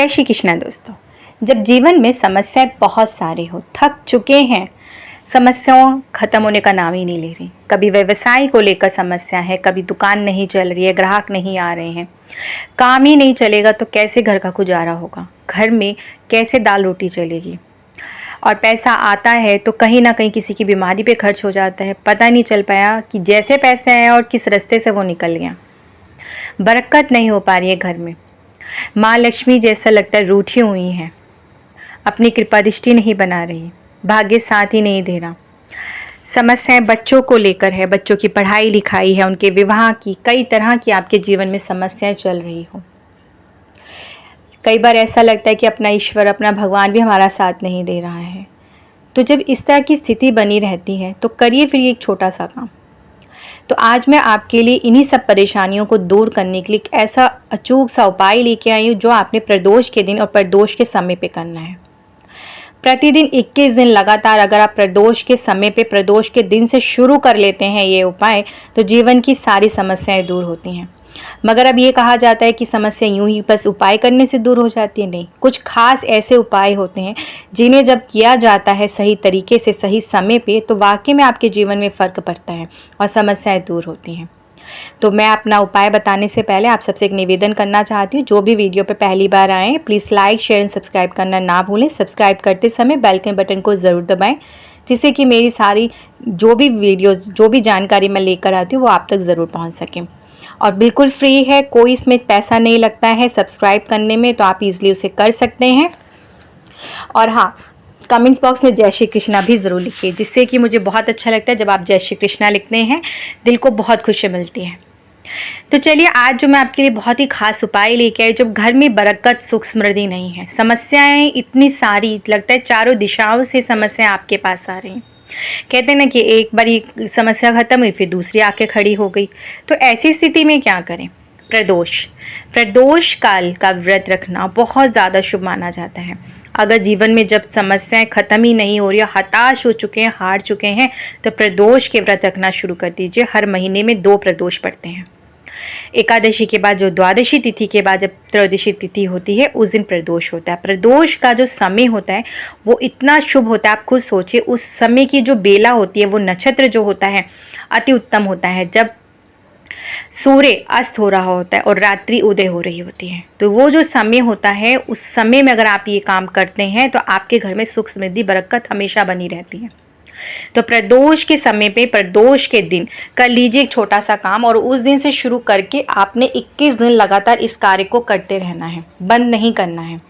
जय श्री कृष्णा दोस्तों। जब जीवन में समस्याएं बहुत सारी हो, थक चुके हैं, समस्याओं खत्म होने का नाम ही नहीं ले रही। कभी व्यवसाय को लेकर समस्या है, कभी दुकान नहीं चल रही है, ग्राहक नहीं आ रहे हैं, काम ही नहीं चलेगा तो कैसे घर का गुजारा होगा, घर में कैसे दाल रोटी चलेगी। और पैसा आता है तो कहीं ना कहीं किसी की बीमारी पे खर्च हो जाता है, पता नहीं चल पाया कि जैसे पैसे आए और किस रास्ते से वो निकल गया। बरकत नहीं हो पा रही है घर में, माँ लक्ष्मी जैसा लगता है रूठी हुई हैं, अपनी कृपा दृष्टि नहीं बना रही, भाग्य साथ ही नहीं दे रहा। समस्याएं बच्चों को लेकर है, बच्चों की पढ़ाई लिखाई है, उनके विवाह की, कई तरह की आपके जीवन में समस्याएं चल रही हो। कई बार ऐसा लगता है कि अपना ईश्वर, अपना भगवान भी हमारा साथ नहीं दे रहा है। तो जब इस तरह की स्थिति बनी रहती है तो करिए फिर एक छोटा सा काम। तो आज मैं आपके लिए इन्हीं सब परेशानियों को दूर करने के लिए एक ऐसा अचूक सा उपाय लेके आई हूँ जो आपने प्रदोष के दिन और प्रदोष के समय पे करना है। प्रतिदिन 21 दिन लगातार अगर आप प्रदोष के समय पे, प्रदोष के दिन से शुरू कर लेते हैं ये उपाय, तो जीवन की सारी समस्याएं दूर होती हैं। मगर अब ये कहा जाता है कि समस्या यूं ही बस उपाय करने से दूर हो जाती है, नहीं, कुछ खास ऐसे उपाय होते हैं जिन्हें जब किया जाता है सही तरीके से, सही समय पे, तो वाकई में आपके जीवन में फ़र्क पड़ता है और समस्याएं दूर होती हैं। तो मैं अपना उपाय बताने से पहले आप सबसे एक निवेदन करना चाहती हूँ, जो भी वीडियो पे पहली बार आए please like, share and subscribe करना ना भूलें। सब्सक्राइब करते समय बेल के बटन को ज़रूर दबाएं, जिससे कि मेरी सारी जो भी वीडियोज़, जो भी जानकारी मैं लेकर आती हूँ वो आप तक ज़रूर पहुँच सकें। और बिल्कुल फ्री है, कोई इसमें पैसा नहीं लगता है सब्सक्राइब करने में, तो आप इजीली उसे कर सकते हैं। और हाँ, कमेंट्स बॉक्स में जय श्री कृष्णा भी ज़रूर लिखिए, जिससे कि मुझे बहुत अच्छा लगता है जब आप जय श्री कृष्णा लिखते हैं, दिल को बहुत खुशी मिलती है। तो चलिए, आज जो मैं आपके लिए बहुत ही खास उपाय लेके आई, जब घर में बरकत, सुख, समृद्धि नहीं है, समस्याएं इतनी सारी, लगता है चारों दिशाओं से समस्याएं आपके पास आ रही हैं। कहते हैं ना कि एक बार ये समस्या खत्म हुई फिर दूसरी आके खड़ी हो गई। तो ऐसी स्थिति में क्या करें? प्रदोष काल का व्रत रखना बहुत ज़्यादा शुभ माना जाता है। अगर जीवन में जब समस्याएं खत्म ही नहीं हो रही, हताश हो चुके हैं, हार चुके हैं, तो प्रदोष के व्रत रखना शुरू कर दीजिए। हर महीने में 2 प्रदोष पड़ते हैं। एकादशी के बाद, जो द्वादशी तिथि के बाद जब त्रयोदशी तिथि होती है, उस दिन प्रदोष होता है। प्रदोष का जो समय होता है वो इतना शुभ होता है, आप खुद सोचिए, उस समय की जो बेला होती है, वो नक्षत्र जो होता है अति उत्तम होता है, जब सूर्य अस्त हो रहा होता है और रात्रि उदय हो रही होती है। तो वो जो समय होता है, उस समय में अगर आप ये काम करते हैं तो आपके घर में सुख, समृद्धि, बरकत हमेशा बनी रहती है। तो प्रदोष के समय पे, प्रदोष के दिन कर लीजिए एक छोटा सा काम, और उस दिन से शुरू करके आपने 21 दिन लगातार इस कार्य को करते रहना है, बंद नहीं करना है।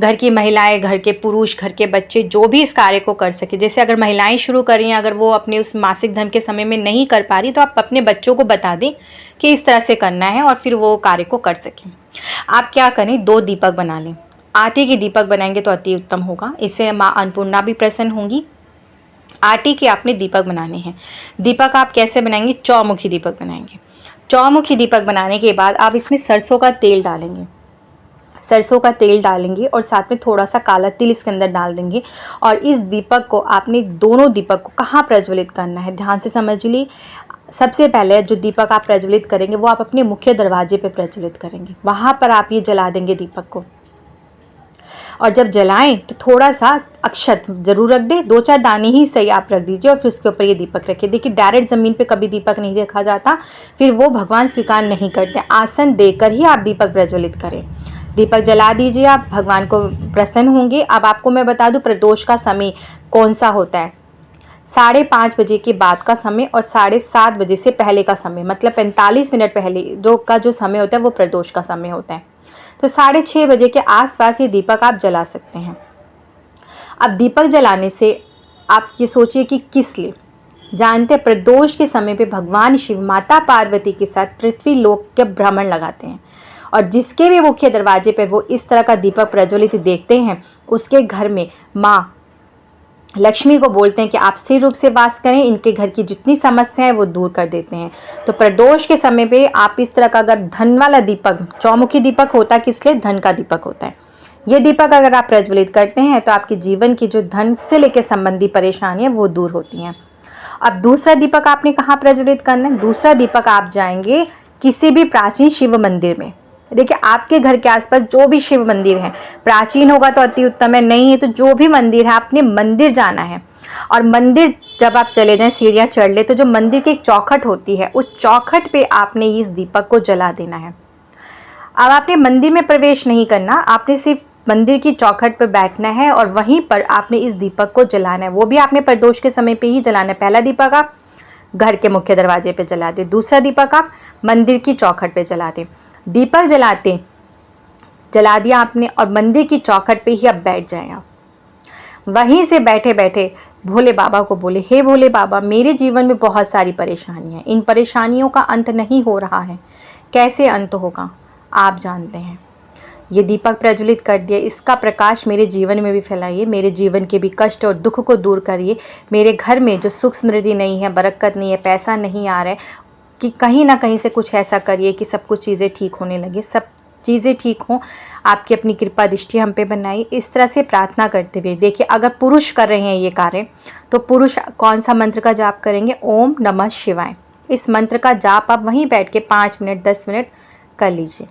घर की महिलाएं, घर के पुरुष, घर के बच्चे जो भी इस कार्य को कर सके, जैसे अगर महिलाएं शुरू कर रही हैं, अगर वो अपने उस मासिक धर्म के समय में नहीं कर पा रही, तो आप अपने बच्चों को बता दें कि इस तरह से करना है और फिर वो कार्य को कर सकें। आप क्या करें, 2 दीपक बना लें। आटे के दीपक बनाएंगे तो अति उत्तम होगा, इससे माँ अन्नपूर्णा भी प्रसन्न होंगी। आटे के आपने दीपक बनाने हैं। दीपक आप कैसे बनाएंगे? चौमुखी दीपक बनाएंगे। चौमुखी दीपक बनाने के बाद आप इसमें सरसों का तेल डालेंगे। सरसों का तेल डालेंगे और साथ में थोड़ा सा काला तिल इसके अंदर डाल देंगे। और इस दीपक को आपने, दोनों दीपक को कहाँ प्रज्वलित करना है, ध्यान से समझ लीजिए। सबसे पहले जो दीपक आप प्रज्वलित करेंगे वो आप अपने मुख्य दरवाजे पे प्रज्वलित करेंगे, वहाँ पर आप ये जला देंगे दीपक को। और जब जलाएं तो थोड़ा सा अक्षत जरूर रख दें, 2-4 दाने ही सही आप रख दीजिए, और फिर उसके ऊपर ये दीपक रखिए। देखिए, डायरेक्ट ज़मीन पे कभी दीपक नहीं रखा जाता, फिर वो भगवान स्वीकार नहीं करते। आसन देकर ही आप दीपक प्रज्वलित करें। दीपक जला दीजिए, आप भगवान को प्रसन्न होंगे। अब आपको मैं बता दूं प्रदोष का समय कौन सा होता है। 5:30 बजे के बाद का समय और 7:30 बजे से पहले का समय, मतलब 45 मिनट पहले जो समय होता है वो प्रदोष का समय होता है। तो 6:30 बजे के आसपास ये दीपक आप जला सकते हैं। अब दीपक जलाने से आप ये सोचिए कि किस लिए जानते हैं, प्रदोष के समय पे भगवान शिव माता पार्वती के साथ पृथ्वी लोक के भ्रमण लगाते हैं, और जिसके भी मुख्य दरवाजे पे वो इस तरह का दीपक प्रज्वलित देखते हैं, उसके घर में माँ लक्ष्मी को बोलते हैं कि आप स्थिर रूप से वास करें, इनके घर की जितनी समस्याएं वो दूर कर देते हैं। तो प्रदोष के समय पे आप इस तरह का अगर धन वाला दीपक, चौमुखी दीपक होता है किस लिए, धन का दीपक होता है, ये दीपक अगर आप प्रज्वलित करते हैं तो आपके जीवन की जो धन से लेकर संबंधी परेशानियां वो दूर होती हैं। अब दूसरा दीपक आपने कहाँ प्रज्वलित करना है? दूसरा दीपक आप जाएंगे किसी भी प्राचीन शिव मंदिर में, देखिए आपके घर के आसपास जो भी शिव मंदिर है, प्राचीन होगा तो अति उत्तम है, नहीं है तो जो भी मंदिर है आपने मंदिर जाना है। और मंदिर जब आप चले जाएं, सीढ़ियाँ चढ़ ले, तो जो मंदिर की एक चौखट होती है उस चौखट पे आपने इस दीपक को जला देना है। अब आपने मंदिर में प्रवेश नहीं करना, आपने सिर्फ मंदिर की चौखट पर बैठना है और वहीं पर आपने इस दीपक को जलाना है। वो भी आपने प्रदोष के समय पे ही जलाना है। पहला दीपक आप घर के मुख्य दरवाजे पे जला दें, दूसरा दीपक आप मंदिर की चौखट पे जला दें। दीपक जला दिया आपने और मंदिर की चौखट पे ही अब बैठ जाएं। आप वहीं से बैठे बैठे भोले बाबा को बोले, हे भोले बाबा, मेरे जीवन में बहुत सारी परेशानियां, इन परेशानियों का अंत नहीं हो रहा है, कैसे अंत होगा आप जानते हैं। ये दीपक प्रज्वलित कर दिया, इसका प्रकाश मेरे जीवन में भी फैलाइए, मेरे जीवन के भी कष्ट और दुख को दूर करिए। मेरे घर में जो सुख समृद्धि नहीं है, बरकत नहीं है, पैसा नहीं आ रहा है, कि कहीं ना कहीं से कुछ ऐसा करिए कि सब कुछ चीज़ें ठीक होने लगे, सब चीज़ें ठीक हों। आपकी अपनी कृपा दृष्टि हम पे बनाई। इस तरह से प्रार्थना करते हुए देखिए, अगर पुरुष कर रहे हैं ये कार्य, तो पुरुष कौन सा मंत्र का जाप करेंगे? ओम नमः शिवाय। इस मंत्र का जाप आप वहीं बैठ के 5 मिनट 10 मिनट कर लीजिए।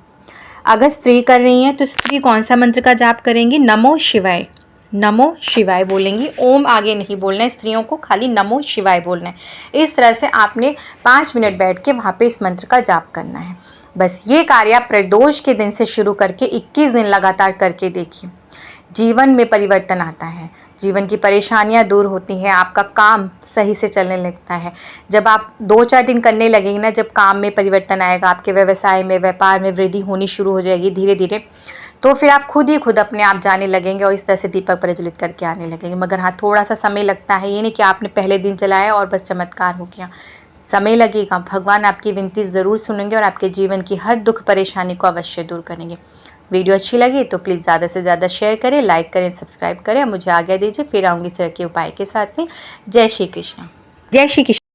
अगर स्त्री कर रही हैं तो स्त्री कौन सा मंत्र का जाप करेंगी? नमो शिवाय। नमो शिवाय बोलेंगी, ओम आगे नहीं बोलना है, स्त्रियों को खाली नमो शिवाय बोलना है। इस तरह से आपने 5 मिनट बैठ के वहाँ पे इस मंत्र का जाप करना है। बस ये कार्य आप प्रदोष के दिन से शुरू करके 21 दिन लगातार करके देखिए, जीवन में परिवर्तन आता है, जीवन की परेशानियां दूर होती हैं, आपका काम सही से चलने लगता है। जब आप 2-4 दिन करने लगेंगे ना, जब काम में परिवर्तन आएगा, आपके व्यवसाय में, व्यापार में वृद्धि होनी शुरू हो जाएगी धीरे धीरे, तो फिर आप खुद ही खुद अपने आप जाने लगेंगे और इस तरह से दीपक प्रज्वलित करके आने लगेंगे। मगर हाँ, थोड़ा सा समय लगता है, ये नहीं कि आपने पहले दिन चलाया और बस चमत्कार हो गया, समय लगेगा। भगवान आपकी विनती ज़रूर सुनेंगे और आपके जीवन की हर दुख परेशानी को अवश्य दूर करेंगे। वीडियो अच्छी लगी तो प्लीज़ ज़्यादा से ज़्यादा शेयर करें, लाइक करें, सब्सक्राइब करें। मुझे आज्ञा दीजिए, फिर आऊँगी इस तरह के उपाय के साथ में। जय श्री कृष्ण। जय श्री कृष्ण।